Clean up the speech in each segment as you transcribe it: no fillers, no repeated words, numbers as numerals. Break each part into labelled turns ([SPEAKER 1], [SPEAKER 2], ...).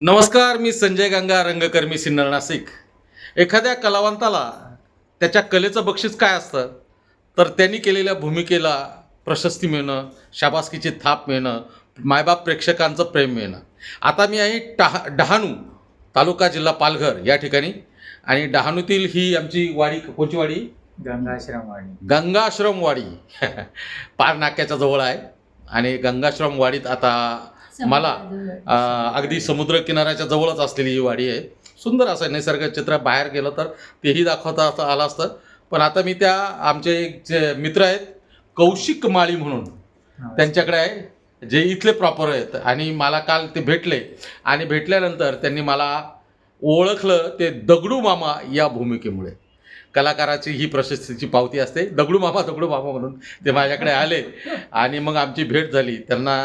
[SPEAKER 1] नमस्कार, मी संजय गंगा, रंगकर्मी सिन्नर नाशिक. एखाद्या कलावंताला त्याच्या कलेचं बक्षीस काय असतं, तर त्यांनी केलेल्या भूमिकेला प्रशस्ती मिळणं, शाबासकीची थाप मिळणं, मायबाप प्रेक्षकांचं प्रेम मिळणं. आता मी आहे डहाणू तालुका जिल्हा पालघर या ठिकाणी, आणि डहाणूतील ही आमची वाडी. कोणची वाडी?
[SPEAKER 2] गंगाश्रमवाडी.
[SPEAKER 1] गंगाश्रमवाडी. पार नाक्याच्या जवळ आहे. आणि गंगाश्रमवाडीत आता मला अगदी समुद्रकिनाऱ्याच्या जवळच असलेली ही वाडी आहे. सुंदर असं निसर्ग चित्र, बाहेर गेलं तर तेही दाखवता आलं असतं. पण आता मी त्या आमचे एक जे मित्र आहेत कौशिक माळी म्हणून, त्यांच्याकडे आहे, जे इथले प्रॉपर आहेत. आणि मला काल ते भेटले, आणि भेटल्यानंतर त्यांनी मला ओळखलं ते दगडू मामा या भूमिकेमुळे. कलाकाराची ही प्रशस्तीची पावती असते, दगडू मामा म्हणून ते माझ्याकडे आले, आणि मग आमची भेट झाली. त्यांना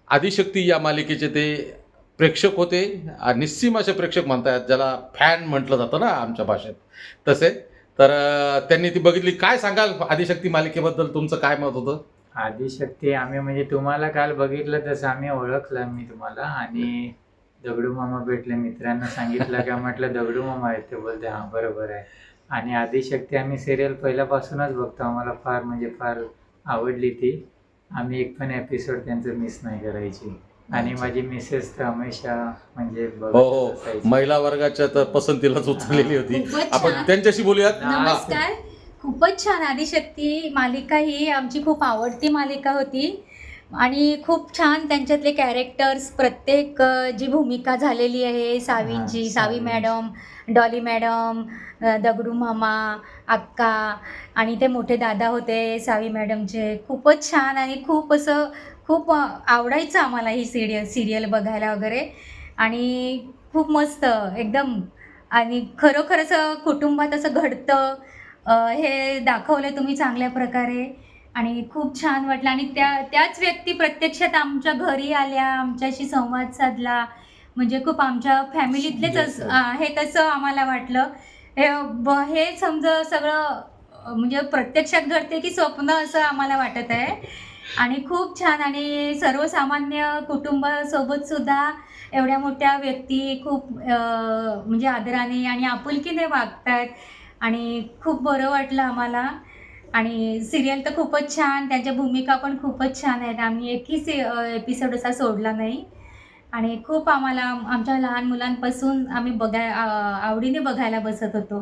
[SPEAKER 1] आदिशक्ती या मालिकेचे ते प्रेक्षक होते, निस्सीम असे प्रेक्षक म्हणतात, ज्याला फॅन म्हटलं जातं ना आमच्या भाषेत तसे. तर त्यांनी ती बघितली. काय सांगाल आदिशक्ती मालिकेबद्दल, तुमचं काय मत होतं?
[SPEAKER 2] आदिशक्ती आम्ही म्हणजे तुम्हाला काल बघितलं तसं आम्ही ओळखलं मी तुम्हाला, आणि दगडू मामा भेटले, मित्रांना सांगितलं का, म्हटलं दगडू मामा आहेत, ते बोलते हां बरोबर आहे. आणि आदिशक्ती आम्ही सिरियल पहिल्यापासूनच बघतो, आम्हाला फार म्हणजे फार आवडली ती. आम्ही एक पण एपिसोड त्यांचं मिस नाही करायची. आणि माझी मिसेस तर हमेशा म्हणजे बघत
[SPEAKER 1] हो,
[SPEAKER 2] असायची.
[SPEAKER 1] महिला वर्गाच्या तर पसंतीलाच उचललेली होती.
[SPEAKER 3] खूपच
[SPEAKER 1] आपण
[SPEAKER 3] छान.
[SPEAKER 1] त्यांच्याशी बोलूयात.
[SPEAKER 3] नमस्कार. खूपच छान. आदिशक्ती मालिका ही आमची खूप आवडती मालिका होती, आणि खूप छान त्यांच्यातले कॅरेक्टर्स, प्रत्येक जी भूमिका झालेली आहे, सावी
[SPEAKER 2] सावी.
[SPEAKER 3] मॅडम, डॉली मॅडम, दगडू मामा, अक्का, आणि ते मोठे दादा होते सावी मॅडमचे. खूपच छान, आणि खूप आवडायचं आम्हाला ही सिरियल बघायला वगैरे. आणि खूप मस्त एकदम, आणि खरोखर असं कुटुंबात असं घडतं हे दाखवलं तुम्ही चांगल्या प्रकारे, आणि खूप छान वाटलं. आणि त्याच व्यक्ती प्रत्यक्षात आमच्या घरी आल्या, आमच्याशी संवाद साधला, म्हणजे खूप आमच्या फॅमिलीतलेच आहे तसं आम्हाला वाटलं. हे समजा सगळं म्हणजे प्रत्यक्षात घडते की स्वप्न, असं आम्हाला वाटत आहे. आणि खूप छान, आणि सर्वसामान्य कुटुंबासोबत सुद्धा एवढ्या मोठ्या व्यक्ती खूप म्हणजे आदराने आणि आपुलकीने वागतात, आणि खूप बरं वाटलं आम्हाला. आणि सिरियल तर खूपच छान, त्यांच्या भूमिका पण खूपच छान आहेत. आम्ही एकही एपिसोड असा सोडला नाही, आणि खूप आम्हाला आमच्या लहान मुलांपासून आम्ही आवडीने बघायला बसत होतो.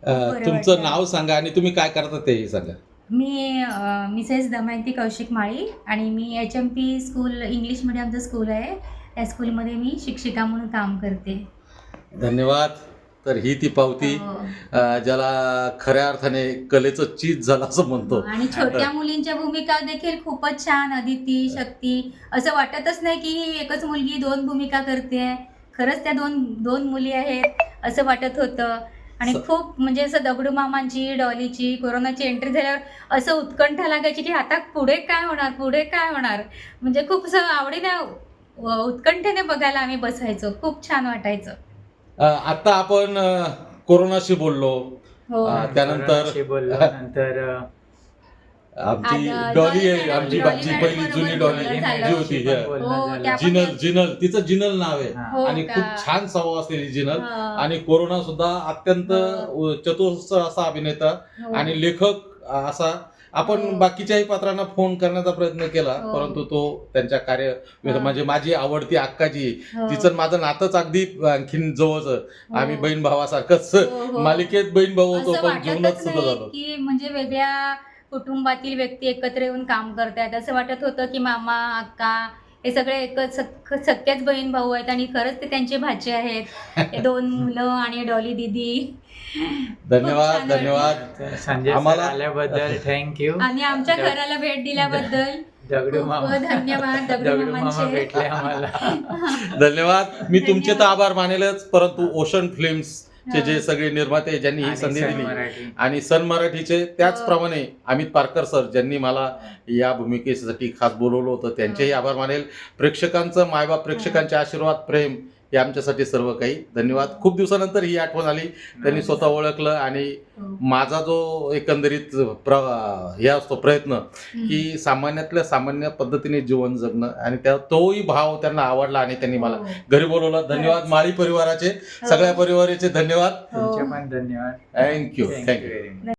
[SPEAKER 3] बरं
[SPEAKER 1] तुमचं
[SPEAKER 3] वाटलं.
[SPEAKER 1] नाव सांगा आणि तुम्ही काय करता तेही सांगा.
[SPEAKER 3] मी मिसेस दमयंती कौशिक माळी, आणि मी HMP स्कूल, इंग्लिश मिडियमचं स्कूल आहे, त्या स्कूलमध्ये मी शिक्षिका म्हणून काम करते.
[SPEAKER 1] धन्यवाद. तर ही ती पावती,
[SPEAKER 3] हो.
[SPEAKER 1] ज्याला खऱ्या अर्थाने कलेचं चीज झालं असं म्हणतो.
[SPEAKER 3] आणि छोट्या मुलींच्या भूमिका देखील खूपच छान. अदिती, शक्ती, असं वाटतच नाही की ही एकच मुलगी दोन भूमिका करते, खरंच त्या दोन मुली आहेत असं वाटत होतं. आणि खूप म्हणजे असं दगडू मामांची, डॉलीची, कोरोनाची एंट्री झाल्यावर असं उत्कंठा लागायची की आता पुढे काय होणार, म्हणजे खूप असं आवडीने उत्कंठेने बघायला आम्ही बसायचो. खूप छान वाटायचं.
[SPEAKER 1] आता आपण कोरोनाशी बोललो.
[SPEAKER 3] हो.
[SPEAKER 1] त्यानंतर
[SPEAKER 2] कोरोनाशी बोललो, नंतर
[SPEAKER 1] आमची
[SPEAKER 3] आता
[SPEAKER 1] डॉली आहे,
[SPEAKER 3] डॉली
[SPEAKER 1] आमची
[SPEAKER 3] मॅडम
[SPEAKER 1] पहिली
[SPEAKER 3] बरोबर
[SPEAKER 1] जुनी डॉली
[SPEAKER 3] बोलणं झालं.
[SPEAKER 1] जी होती.
[SPEAKER 2] बोलणं
[SPEAKER 3] हो,
[SPEAKER 2] झालं.
[SPEAKER 3] त्या-
[SPEAKER 1] जिनल, तिचं जिनल नाव आहे.
[SPEAKER 2] हा.
[SPEAKER 1] आणि
[SPEAKER 3] हो
[SPEAKER 1] खूप
[SPEAKER 3] का?
[SPEAKER 1] छान स्वभाव असलेली जिनल.
[SPEAKER 3] हा.
[SPEAKER 1] आणि कोरोना सुद्धा अत्यंत चतुर असा अभिनेता
[SPEAKER 3] हो.
[SPEAKER 1] आणि लेखक असा. आपण
[SPEAKER 3] हो.
[SPEAKER 1] बाकीच्याही पात्रांना फोन करण्याचा प्रयत्न केला,
[SPEAKER 3] हो.
[SPEAKER 1] परंतु तो त्यांच्या कार्य म्हणजे माझी आवडती अक्काजी,
[SPEAKER 3] हो.
[SPEAKER 1] तिचं माझं नातंच अगदी आणखीन जवळचं.
[SPEAKER 3] हो.
[SPEAKER 1] आम्ही बहीण भावासारखंच
[SPEAKER 3] हो.
[SPEAKER 1] मालिकेत बहीण भाऊ होतो,
[SPEAKER 3] असं
[SPEAKER 1] पण जीवनात
[SPEAKER 3] वाटतच
[SPEAKER 1] सुद्धा
[SPEAKER 3] नाही
[SPEAKER 1] झालो.
[SPEAKER 3] की म्हणजे वेगळ्या कुटुंबातील व्यक्ती एकत्र येऊन काम करतायत. असं वाटत होतं की मामा, अक्का हे सगळे एकच सख्याच बहीण भाऊ आहेत, आणि खरंच ते त्यांचे भाचे आहेत. हे दोन मुलं आणि डॉली दीदी.
[SPEAKER 1] धन्यवाद.
[SPEAKER 3] खूप छान
[SPEAKER 1] धन्यवाद.
[SPEAKER 2] तर संजय सर
[SPEAKER 1] आम्हाला-
[SPEAKER 2] आल्याबद्दल थँक्यू.
[SPEAKER 3] आणि आमच्या घराला भेट दिल्याबद्दल
[SPEAKER 2] दगडू
[SPEAKER 3] खूप
[SPEAKER 2] मामा,
[SPEAKER 3] धन्यवाद. दगडू
[SPEAKER 2] दगडू मामा
[SPEAKER 3] मामांचे.
[SPEAKER 2] भेटले आम्हाला.
[SPEAKER 1] धन्यवाद. मी तुमचे तर
[SPEAKER 3] धन्यवाद.
[SPEAKER 1] आभार मानेलच, परंतु ओशन फिल्म्सचे जे सगळे निर्माते ज्यांनी ही
[SPEAKER 2] आणि
[SPEAKER 1] संधी
[SPEAKER 2] सन
[SPEAKER 1] दिली,
[SPEAKER 2] मराठी.
[SPEAKER 1] आणि सन मराठीचे त्याचप्रमाणे अमित पारकर सर ज्यांनी मला या भूमिकेसाठी खास बोलवलं होतं, त्यांचेही आभार मानेल. प्रेक्षकांचं, मायबाप प्रेक्षकांचे आशीर्वाद, प्रेम हे आमच्यासाठी सर्व काही. धन्यवाद. खूप दिवसानंतर ही आठवण आली, त्यांनी स्वतः ओळखलं आणि माझा जो एकंदरीत हे असतो प्रयत्न की सामान्यातल्या सामान्य पद्धतीने जीवन जगणं आणि तोही भाव त्यांना आवडला आणि त्यांनी मला घरी बोलवलं. धन्यवाद माळी परिवाराचे, सगळ्या परिवाराचे धन्यवाद.
[SPEAKER 2] तुमचे पण धन्यवाद.
[SPEAKER 1] थँक्यू.
[SPEAKER 2] Thank you very much.